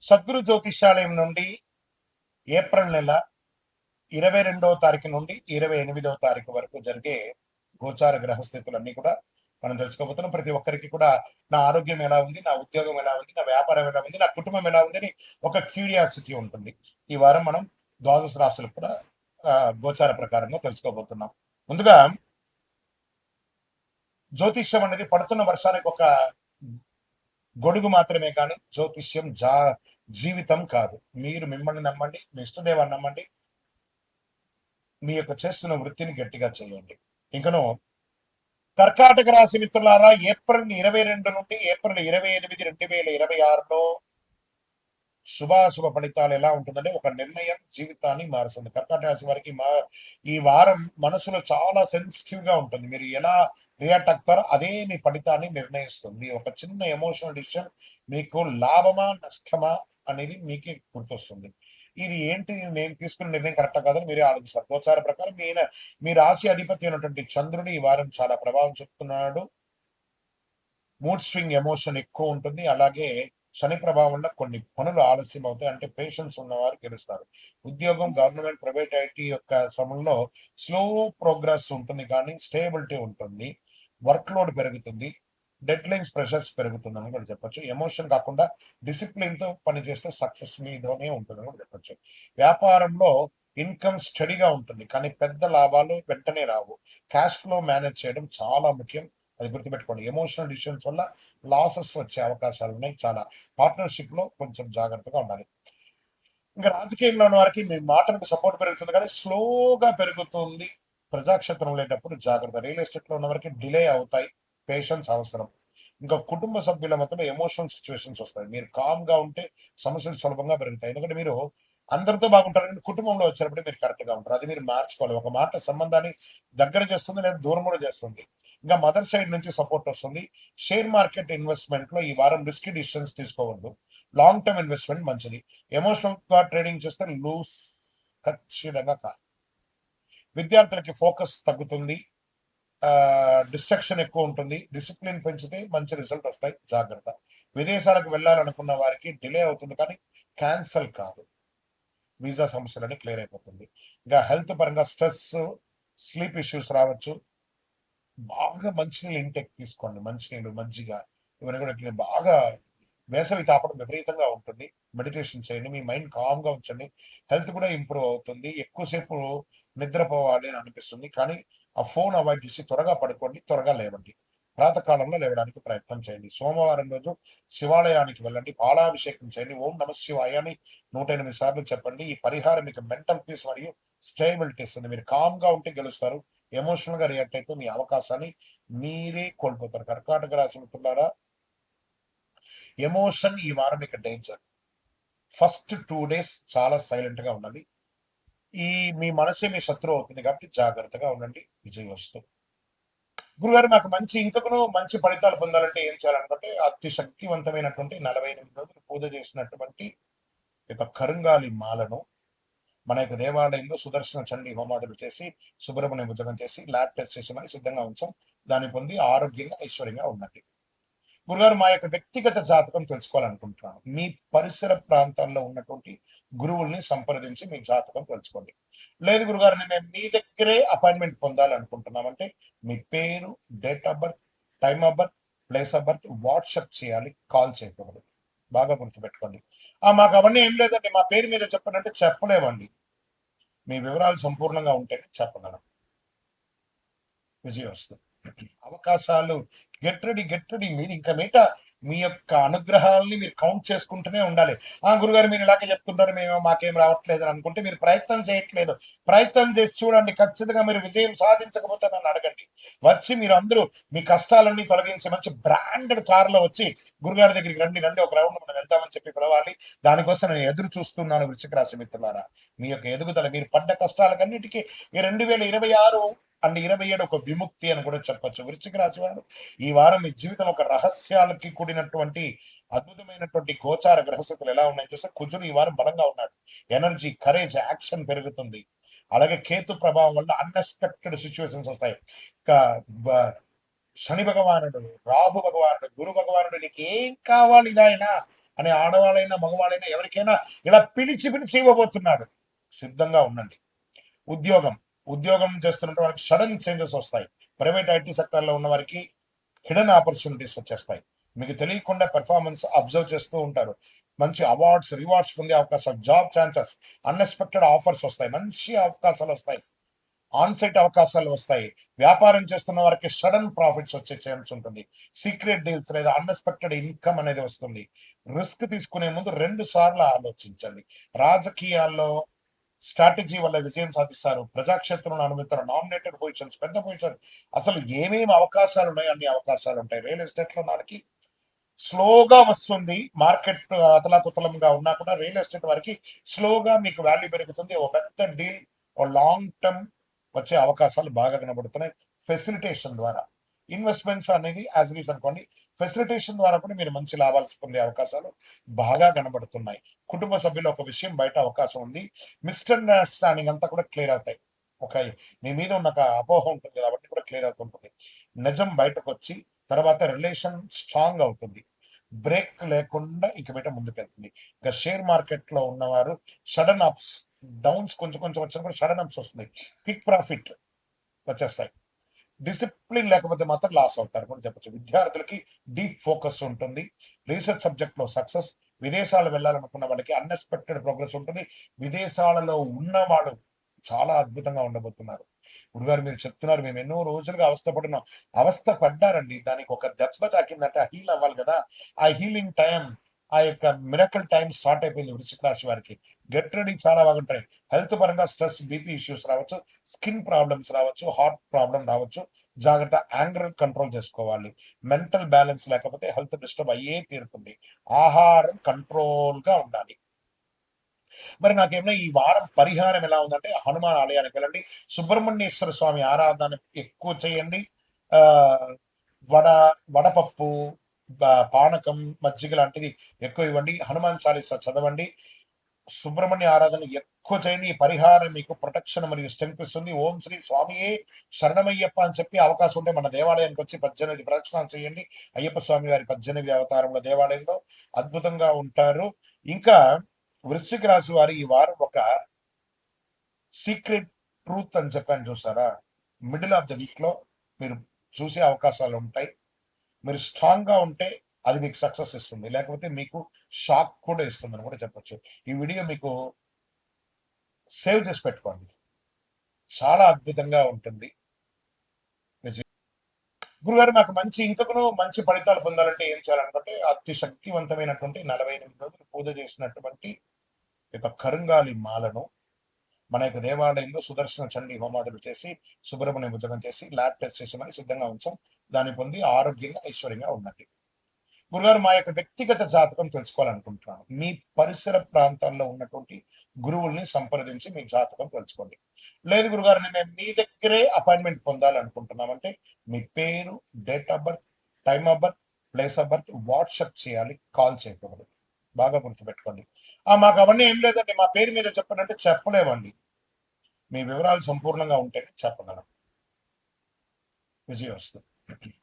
సద్గురు జ్యోతిష్యాలయం నుండి ఏప్రిల్ నెల 22వ తారీఖు నుండి 28వ తారీఖు వరకు జరిగే గోచార గ్రహస్థితులన్నీ కూడా మనం తెలుసుకోబోతున్నాం. ప్రతి ఒక్కరికి కూడా నా ఆరోగ్యం ఎలా ఉంది, నా ఉద్యోగం ఎలా ఉంది, నా వ్యాపారం ఎలా ఉంది, నా కుటుంబం ఎలా ఉంది అని ఒక క్యూరియాసిటీ ఉంటుంది. ఈ వారం మనం ద్వాదశ రాశులు కూడా గోచార ప్రకారంగా తెలుసుకోబోతున్నాం. ముందుగా జ్యోతిష్యం అనేది పడుతున్న వర్షానికి ఒక గొడుగు మాత్రమే కానీ జ్యోతిష్యం జీవితం కాదు. మీరు మిమ్మల్ని నమ్మండి, మీ ఇష్టదేవాన్ని నమ్మండి, మీ యొక్క చేస్తున్న వృత్తిని గట్టిగా చేయండి. ఇంకను కర్కాటక రాశి మిత్రులారా, ఏప్రిల్ 22 నుండి ఏప్రిల్ 28, 2026లో శుభాశుభ ఫలితాలు ఎలా ఉంటుందంటే ఒక నిర్ణయం జీవితాన్ని మారుస్తుంది. కర్కాటక రాశి వారికి ఈ వారం మనసులో చాలా సెన్సిటివ్ గా ఉంటుంది. మీరు ఎలా రియాక్ట్ అవుతారో అదే మీ ఫలితాన్ని నిర్ణయిస్తుంది. ఒక చిన్న ఎమోషనల్ డిసిషన్ మీకు లాభమా నష్టమా అనేది మీకే గుర్తొస్తుంది. ఇది ఏంటి, నేను తీసుకున్న నిర్ణయం కరెక్టా కాదని మీరే ఆలోచిస్తారు. గోచార ప్రకారం మీ రాశి అధిపతి అయినటువంటి చంద్రుడు ఈ వారం చాలా ప్రభావం చూపుతున్నాడు. మూడ్ స్వింగ్ ఎమోషన్ ఎక్కువ ఉంటుంది. అలాగే శని ప్రభావం వల్ల కొన్ని పనులు ఆలస్యం అవుతాయి. అంటే పేషెన్స్ ఉన్నవారు గెలుస్తారు. ఉద్యోగం, గవర్నమెంట్, ప్రైవేట్, ఐటీ యొక్క సమయంలో స్లో ప్రోగ్రెస్ ఉంటుంది కానీ స్టేబిలిటీ ఉంటుంది. వర్క్ లోడ్ పెరుగుతుంది. డెడ్ లైన్స్ ప్రెషర్స్ పెరుగుతుందని కూడా చెప్పొచ్చు. ఎమోషన్ కాకుండా డిసిప్లిన్ తో పనిచేస్తే సక్సెస్ మీదనే ఉంటుందని కూడా చెప్పొచ్చు. వ్యాపారంలో ఇన్కమ్ స్టడీగా ఉంటుంది కానీ పెద్ద లాభాలు వెంటనే రావు. క్యాష్ ఫ్లో మేనేజ్ చేయడం చాలా ముఖ్యం, అది గుర్తుపెట్టుకోండి. ఎమోషనల్ డిసిషన్స్ వల్ల లాసెస్ వచ్చే అవకాశాలు ఉన్నాయి. చాలా పార్ట్నర్షిప్ లో కొంచెం జాగ్రత్తగా ఉండాలి. ఇంకా రాజకీయంలో ఉన్న వారికి మీ మాటలకు సపోర్ట్ పెరుగుతుంది కానీ స్లోగా పెరుగుతుంది. ప్రజాక్షేత్రం లేటప్పుడు జాగ్రత్త. రియల్ ఎస్టేట్ లో ఉన్న వారికి డిలే అవుతాయి, పేషెన్స్ అవసరం. ఇంకా కుటుంబ సభ్యుల మధ్యలో ఎమోషనల్ సిచ్యువేషన్స్ వస్తాయి. మీరు కామ్ గా ఉంటే సమస్యలు సులభంగా పెరుగుతాయి. ఎందుకంటే మీరు అందరితో బాగుంటారు కానీ కుటుంబంలో వచ్చినప్పుడు మీరు కరెక్ట్ గా ఉంటారు. అది మీరు మార్చుకోవాలి. ఒక మాట సంబంధాన్ని దగ్గర చేస్తుంది లేదా దూరం కూడా చేస్తుంది. ఇంకా మదర్ సైడ్ నుంచి సపోర్ట్ వస్తుంది. షేర్ మార్కెట్ ఇన్వెస్ట్మెంట్ లో ఈ వారం రిస్కీ డిసిషన్స్ తీసుకోవద్దు. లాంగ్ టర్మ్ ఇన్వెస్ట్మెంట్ మంచిది. ఎమోషనల్ గా ట్రేడింగ్ చేస్తే లూస్ ఖచ్చితంగా కాదు. విద్యార్థులకి ఫోకస్ తగ్గుతుంది, డిస్ట్రక్షన్ ఎక్కువ ఉంటుంది. డిసిప్లిన్ పెంచితే మంచి రిజల్ట్ వస్తాయి, జాగ్రత్త. విదేశాలకు వెళ్ళాలనుకున్న వారికి డిలే అవుతుంది కానీ క్యాన్సల్ కాదు. వీసా సమస్యలన్నీ క్లియర్ అయిపోతుంది. ఇంకా హెల్త్ పరంగా స్ట్రెస్, స్లీప్ ఇష్యూస్ రావచ్చు. బాగా మంచినీళ్ళు ఇంటెక్ తీసుకోండి. మంచినీళ్ళు, మజ్జిగ ఇవన్నీ కూడా బాగా వేసవి తాపడం విపరీతంగా ఉంటుంది. మెడిటేషన్ చేయండి, మీ మైండ్ కామ్ గా ఉంచండి. హెల్త్ కూడా ఇంప్రూవ్ అవుతుంది. ఎక్కువసేపు నిద్రపోవాలి అని అనిపిస్తుంది కానీ ఆ ఫోన్ అవాయిడ్ చేసి త్వరగా పడుకోండి, త్వరగా లేవండి. ప్రాతకాలంలో లేవడానికి ప్రయత్నం చేయండి. సోమవారం రోజు శివాలయానికి వెళ్ళండి, పాలాభిషేకం చేయండి. ఓం నమ శివాయ అని 108 సార్లు చెప్పండి. ఈ పరిహారం మీకు మెంటల్ పీస్ మరియు స్టేబిలిటీ ఇస్తుంది. మీరు కామ్ గా ఉంటే గెలుస్తారు. ఎమోషనల్ గా రియాక్ట్ అయితే మీ అవకాశాన్ని మీరే కోల్పోతారు. కర్కాటక రాశి మిత్రులారా, ఎమోషన్ ఈ వారం మీకు డేంజర్. ఫస్ట్ 2 days చాలా సైలెంట్ గా ఉండాలి. మీ మనసే మీ శత్రువు అవుతుంది కాబట్టి జాగ్రత్తగా ఉండండి. విజయోస్తు. గురుగారు, నాకు ఇంకను మంచి ఫలితాలు పొందాలంటే ఏం చేయాలనుకుంటే అతి శక్తివంతమైనటువంటి 48 రోజులు పూజ చేసినటువంటి యొక్క కరుంగాలి మాలను మన యొక్క దేవాలయంలో సుదర్శన చండీ హోమాదులు చేసి సుబ్రహ్మణ్య భుజగం చేసి ల్యాబ్ టెస్ట్ చేసి మరి సిద్ధంగా ఉంచాం. దాన్ని పొంది ఆరోగ్యంగా ఐశ్వర్యంగా ఉండండి. గురుగారు, మా యొక్క వ్యక్తిగత జాతకం తెలుసుకోవాలనుకుంటున్నాను. మీ పరిసర ప్రాంతాల్లో ఉన్నటువంటి గురువుల్ని సంప్రదించి మీ జాతకం తెలుసుకోండి. లేదు గురుగారు, నేను మీ దగ్గరే అపాయింట్మెంట్ పొందాలనుకుంటున్నామంటే మీ పేరు, date of birth, time of birth, place of birth WhatsApp చేయాలి, కాల్ చేయకూడదు. బాగా గుర్తుపెట్టుకోండి. మాకు అవన్నీ ఏం లేదండి, మా పేరు మీద చెప్పనంటే చెప్పలేమండి. మీ వివరాలు సంపూర్ణంగా ఉంటేనే చెప్పగలం. విజయం వస్తుంది. అవకాశాలు గెట్ రెడీ. మీరు ఇంకా మీ యొక్క అనుగ్రహాలని మీరు కౌంట్ చేసుకుంటూనే ఉండాలి. గురుగారు, మీరు ఇలాగే చెప్తుంటారు, మేము మాకేం రావట్లేదు అని అనుకుంటే మీరు ప్రయత్నం చేయట్లేదు. ప్రయత్నం చేసి చూడండి, ఖచ్చితంగా మీరు విజయం సాధించకపోతే నన్ను అడగండి. వచ్చి మీరు అందరూ మీ కష్టాలన్నీ తొలగించి మంచి బ్రాండెడ్ కారులో వచ్చి గురుగారి దగ్గరికి రండి, ఒక రౌండ్ మనం వెళ్తామని చెప్పి పిలవాలి. దానికోసం నేను ఎదురు చూస్తున్నాను. వృశ్చిక రాశి మిత్రులారా, మీ యొక్క ఎదుగుదల, మీరు పడ్డ కష్టాలకన్నిటికీ ఈ 2026 అండ్ 27 ఒక విముక్తి అని కూడా చెప్పొచ్చు. వృశ్చిక రాశి వారు ఈ వారం మీ జీవితం ఒక రహస్యాలకి కూడినటువంటి అద్భుతమైనటువంటి గోచార గ్రహస్థితులు ఎలా ఉన్నాయి చూస్తే, కుజుడు ఈ వారం బలంగా ఉన్నాడు. ఎనర్జీ, కరేజ్, యాక్షన్ పెరుగుతుంది. అలాగే కేతు ప్రభావం వల్ల అన్ఎక్స్పెక్టెడ్ సిచ్యువేషన్స్ వస్తాయి. శని భగవానుడు, రాహు భగవానుడు, గురు భగవానుడు నీకు ఏం కావాలి నాయనా అని ఆడవాళ్ళైనా మగవాళ్ళైనా ఎవరికైనా ఇలా పిలిచి పిలిచి ఇవ్వబోతున్నాడు. సిద్ధంగా ఉండండి. ఉద్యోగం ఉద్యోగం చేస్తున్నటువంటి వారికి సడన్ చేంజెస్ వస్తాయి. ప్రైవేట్ ఐటీ సెక్టర్లో ఉన్న వారికి హిడెన్ ఆపర్చునిటీస్ వచ్చేస్తాయి. మీకు తెలియకుండా పెర్ఫార్మెన్స్ అబ్జర్వ్ చేస్తూ ఉంటారు. మంచి అవార్డ్స్ రివార్డ్స్ పొందే అవకాశాలు, జాబ్ ఛాన్సెస్, అన్ఎక్స్పెక్టెడ్ ఆఫర్స్ వస్తాయి, మంచి అవకాశాలు వస్తాయి, ఆన్సైట్ అవకాశాలు వస్తాయి. వ్యాపారం చేస్తున్న వారికి సడన్ ప్రాఫిట్స్ వచ్చే ఛాన్స్ ఉంటుంది. సీక్రెట్ డీల్స్ లేదా అన్ఎక్స్పెక్టెడ్ ఇన్కమ్ అనేది వస్తుంది. రిస్క్ తీసుకునే ముందు 2 సార్లు ఆలోచించండి. రాజకీయాల్లో స్ట్రాటజీ వల్ల విజయం సాధిస్తారు. ప్రజాక్షేత్రంలో అనుమతిస్తారు. నామినేటెడ్ పొజిషన్స్, పెద్ద పొజిషన్, అసలు ఏమేమి అవకాశాలు ఉన్నాయి అన్ని అవకాశాలు ఉంటాయి. రియల్ ఎస్టేట్ లో దానికి స్లోగా వస్తుంది. మార్కెట్ అతలాకుతలంగా ఉన్నా కూడా రియల్ ఎస్టేట్ వారికి స్లోగా మీకు వాల్యూ పెరుగుతుంది. ఒక పెద్ద డీల్, ఒక లాంగ్ టర్మ్ వచ్చే అవకాశాలు బాగా కనబడుతున్నాయి. ఫెసిలిటేషన్ ద్వారా ఇన్వెస్ట్మెంట్స్ అనేది యాజ్ రీస్ అనుకోండి, ఫెసిలిటేషన్ ద్వారా కూడా మీరు మంచి లాభాలు పొందే అవకాశాలు బాగా కనబడుతున్నాయి. కుటుంబ సభ్యులు ఒక విషయం బయట అవకాశం ఉంది. మిస్అండర్స్టాండింగ్ అంతా కూడా క్లియర్ అవుతాయి. ఒక మీ మీద ఉన్న ఒక అపోహ ఉంటుంది కాబట్టి కూడా క్లియర్ అవుతుంటుంది. నిజం బయటకు వచ్చి తర్వాత రిలేషన్ స్ట్రాంగ్ అవుతుంది. బ్రేక్ లేకుండా ఇక బయట ముందుకెళ్తుంది. ఇక షేర్ మార్కెట్ లో ఉన్నవారు సడన్ అప్స్ డౌన్స్ కొంచెం కొంచెం వచ్చినప్పుడు సడన్ అప్స్ వస్తుంది. క్విక్ ప్రాఫిట్ వచ్చేస్తాయి. డిసిప్లిన్ లేకపోతే మాత్రం లాస్ అవుతారు కూడా చెప్పచ్చు. విద్యార్థులకి డీప్ ఫోకస్ ఉంటుంది. రీసెర్చ్ సబ్జెక్ట్ లో సక్సెస్. విదేశాలు వెళ్ళాలనుకున్న వాళ్ళకి అన్ఎక్స్పెక్టెడ్ ప్రోగ్రెస్ ఉంటుంది. విదేశాలలో ఉన్నవాడు చాలా అద్భుతంగా ఉండబోతున్నారు. గురుగారు మీరు చెప్తున్నారు, మేము ఎన్నో రోజులుగా అవస్థపడున్నాం. అవస్థ పడ్డారండి, దానికి ఒక దెబ్బ తాకిందంటే హీల్ అవ్వాలి కదా. ఆ హీలింగ్ టైం, ఆ యొక్క మిరకల్ టైం స్టార్ట్ అయిపోయింది వృశ్చిక రాశి వారికి. గెట్ రెడీ చాలా బాగుంటాయి. హెల్త్ పరంగా స్ట్రెస్, బీపీ ఇష్యూస్ రావచ్చు, స్కిన్ ప్రాబ్లమ్స్ రావచ్చు, హార్ట్ ప్రాబ్లం రావచ్చు. జాగ్రత్త, యాంగర్ కంట్రోల్ చేసుకోవాలి. మెంటల్ బ్యాలెన్స్ లేకపోతే హెల్త్ డిస్టర్బ్ అయ్యే తీరుతుంది. ఆహారం కంట్రోల్ గా ఉండాలి. మరి నాకేమైనా ఈ వారం పరిహారం ఎలా ఉందంటే, హనుమాన్ ఆలయానికి వెళ్ళండి. సుబ్రహ్మణ్యేశ్వర స్వామి ఆరాధన ఎక్కువ చేయండి. ఆ వడ వడపప్పు, పానకం, మజ్జిగ లాంటిది ఎక్కువ ఇవ్వండి. హనుమాన్ చాలీసా చదవండి. సుబ్రహ్మణ్య ఆరాధన ఎక్కువ చేయండి. ఈ పరిహారం మీకు ప్రొటెక్షన్ మరియు స్ట్రెంగ్త్ ఇస్తుంది. ఓం శ్రీ స్వామియే శరణమయ్యప్ప అని చెప్పి అవకాశం ఉంటే మన దేవాలయానికి వచ్చి 18 ప్రదక్షిణాలు చేయండి. అయ్యప్ప స్వామి వారి 18 అవతారంలో దేవాలయంలో అద్భుతంగా ఉంటారు. ఇంకా వృశ్చిక రాశి వారి ఈ వారం ఒక సీక్రెట్ ట్రూత్ అని చెప్పాను చూసారా, మిడిల్ ఆఫ్ ద వీక్ లో మీరు చూసే అవకాశాలు ఉంటాయి. మీరు స్ట్రాంగ్ గా ఉంటే అది మీకు సక్సెస్ ఇస్తుంది, లేకపోతే మీకు షాక్ కూడా ఇస్తుంది అని కూడా చెప్పొచ్చు. ఈ వీడియో మీకు సేవ్ చేసి పెట్టుకోండి, చాలా అద్భుతంగా ఉంటుంది. గురుగారు నాకు ఇంకను మంచి ఫలితాలు పొందాలంటే ఏం చేయాలనుకుంటే, అతి శక్తివంతమైనటువంటి 48 రోజులు పూజ చేసినటువంటి యొక్క కరుంగాలి మాలను మన యొక్క దేవాలయంలో సుదర్శన చండీ హోమాదులు చేసి, సుబ్రహ్మణ్య భుజగం చేసి, ల్యాబ్ టెస్ట్ చేసి మరి సిద్ధంగా ఉంచాం. దాన్ని పొంది ఆరోగ్యంగా ఐశ్వర్యంగా ఉండండి. గురుగారు మా యొక్క వ్యక్తిగత జాతకం తెలుసుకోవాలనుకుంటున్నాను. మీ పరిసర ప్రాంతాల్లో ఉన్నటువంటి గురువుల్ని సంప్రదించి మీ జాతకం తెలుసుకోండి. లేదు గురుగారు నేను మీ దగ్గరే అపాయింట్మెంట్ పొందాలనుకుంటున్నామంటే మీ పేరు, date of birth, time of birth, place of birth WhatsApp చేయాలి, కాల్ చేయకూడదు. బాగా గుర్తుపెట్టుకోండి. మాకు అవన్నీ ఏం లేదండి, మా పేరు మీద చెప్పనంటే చెప్పలేమండి. మీ వివరాలు సంపూర్ణంగా ఉంటేనే చెప్పగలం. విజయం వస్తుంది.